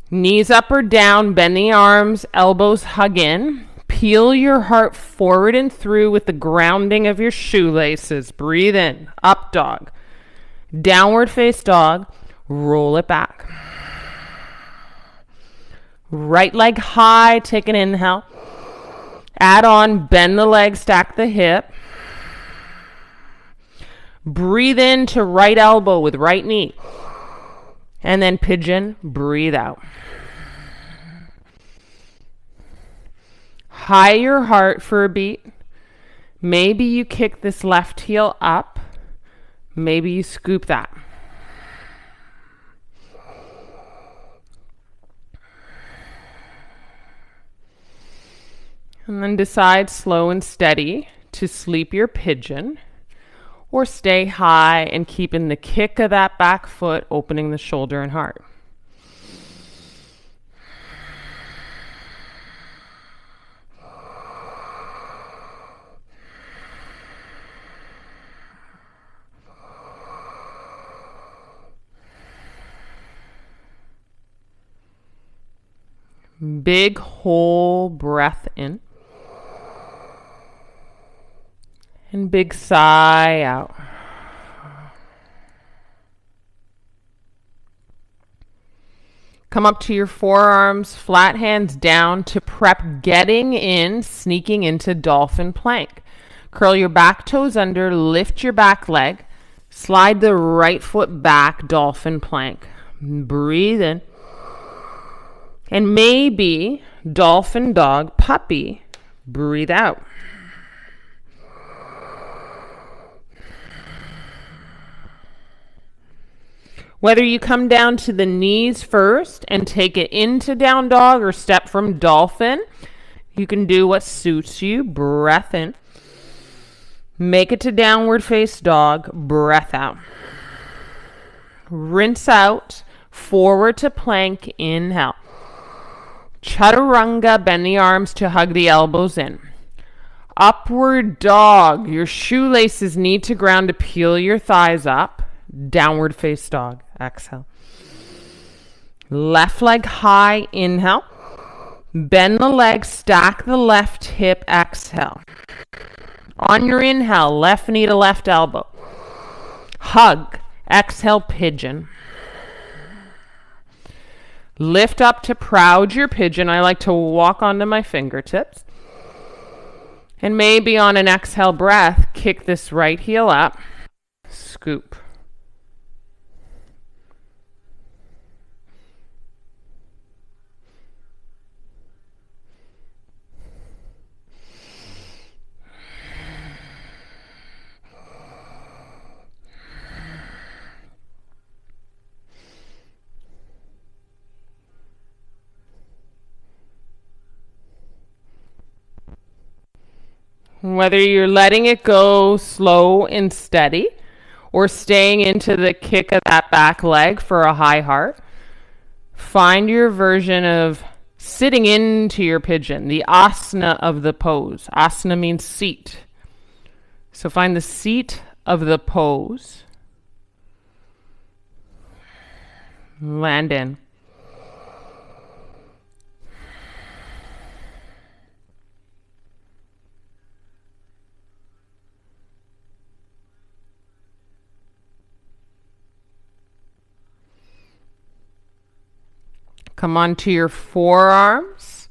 Speaker 2: Knees up or down, bend the arms, elbows hug in. Peel your heart forward and through with the grounding of your shoelaces. Breathe in, up dog. Downward face dog, roll it back. Right leg high, take an inhale. Add on, bend the leg, stack the hip. Breathe into right elbow with right knee. And then pigeon, breathe out. High your heart for a beat. Maybe you kick this left heel up. Maybe you scoop that. And then decide slow and steady to sleep your pigeon or stay high and keeping the kick of that back foot, opening the shoulder and heart. Big whole breath in. And big sigh out. Come up to your forearms, flat hands down to prep getting in, sneaking into dolphin plank. Curl your back toes under, lift your back leg, slide the right foot back, dolphin plank. Breathe in. And maybe dolphin dog puppy, breathe out. Whether you come down to the knees first and take it into down dog or step from dolphin, you can do what suits you. Breath in. Make it to downward face dog. Breath out. Rinse out. Forward to plank. Inhale. Chaturanga. Bend the arms to hug the elbows in. Upward dog. Your shoelaces need to ground to peel your thighs up. Downward face dog. Exhale. Left leg high. Inhale. Bend the leg. Stack the left hip. Exhale. On your inhale, left knee to left elbow. Hug. Exhale, pigeon. Lift up to proud your pigeon. I like to walk onto my fingertips. And maybe on an exhale breath, kick this right heel up. Scoop. Whether you're letting it go slow and steady or staying into the kick of that back leg for a high heart, find your version of sitting into your pigeon, the asana of the pose. Asana means seat. So find the seat of the pose. Land in. Come onto your forearms,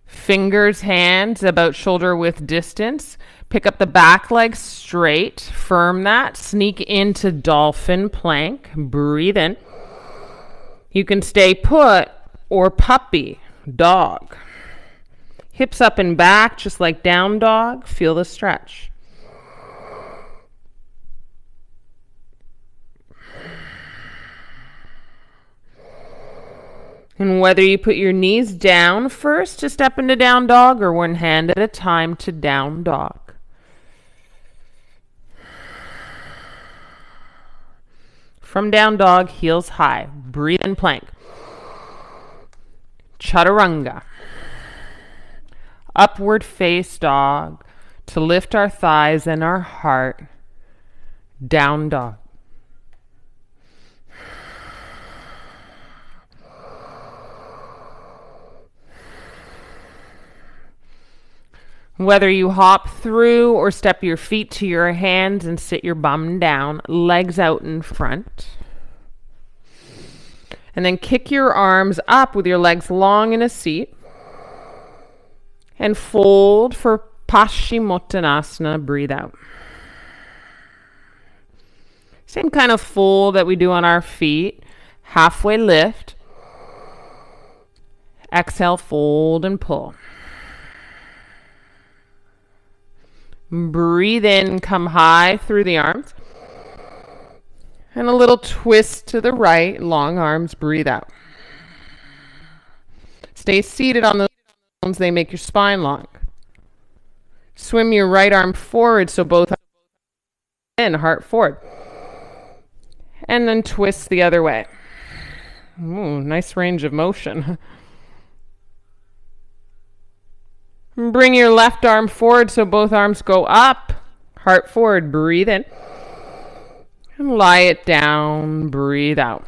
Speaker 2: fingers, hands about shoulder width distance. Pick up the back leg straight, firm that, sneak into dolphin plank, breathe in. You can stay put or puppy, dog. Hips up and back, just like down dog, feel the stretch. And whether you put your knees down first to step into down dog or one hand at a time to down dog. From down dog, heels high. Breathe in plank. Chaturanga. Upward face dog to lift our thighs and our heart. Down dog. Whether you hop through or step your feet to your hands and sit your bum down, legs out in front. And then kick your arms up with your legs long in a seat. And fold for Paschimottanasana, breathe out. Same kind of fold that we do on our feet. Halfway lift. Exhale, fold and pull. Breathe in, come high through the arms. And a little twist to the right, long arms, breathe out. Stay seated on the bones, they make your spine long. Swim your right arm forward so both arms in, heart forward. And then twist the other way. Ooh, nice range of motion. Bring your left arm forward so both arms go up. Heart forward, breathe in. And lie it down, breathe out.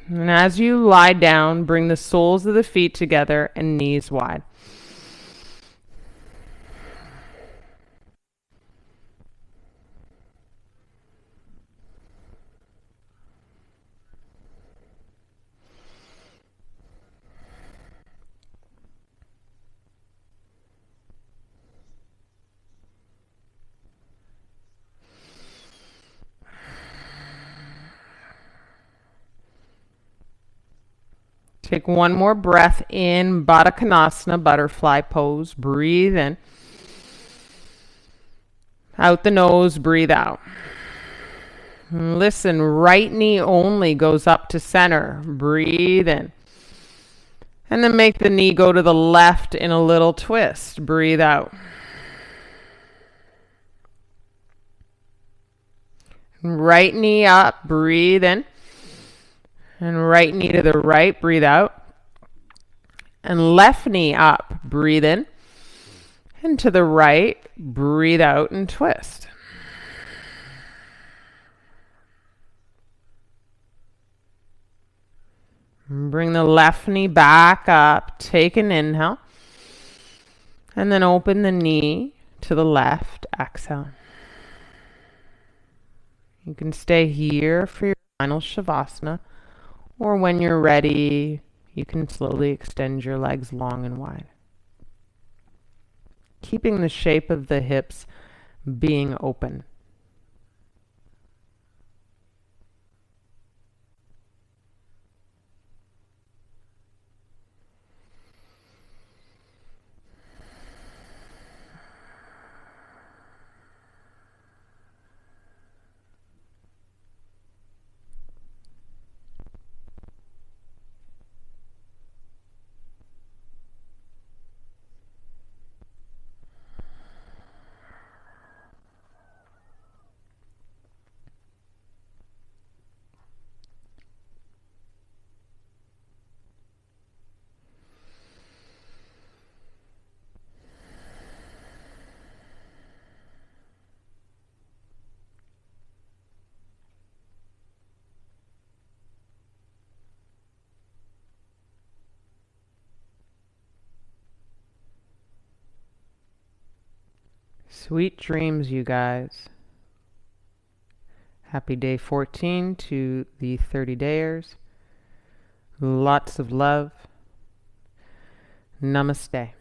Speaker 2: And as you lie down, bring the soles of the feet together and knees wide. Take one more breath in, Baddha Konasana, butterfly pose. Breathe in. Out the nose, breathe out. Listen, right knee only goes up to center. Breathe in. And then make the knee go to the left in a little twist. Breathe out. Right knee up, breathe in. And right knee to the right, breathe out. And left knee up, breathe in. And to the right, breathe out and twist. Bring the left knee back up, take an inhale. And then open the knee to the left, exhale. You can stay here for your final Shavasana. Or when you're ready, you can slowly extend your legs long and wide. Keeping the shape of the hips being open. Sweet dreams, you guys.
Speaker 1: Happy day 14 to the 30 dayers. Lots of love. Namaste.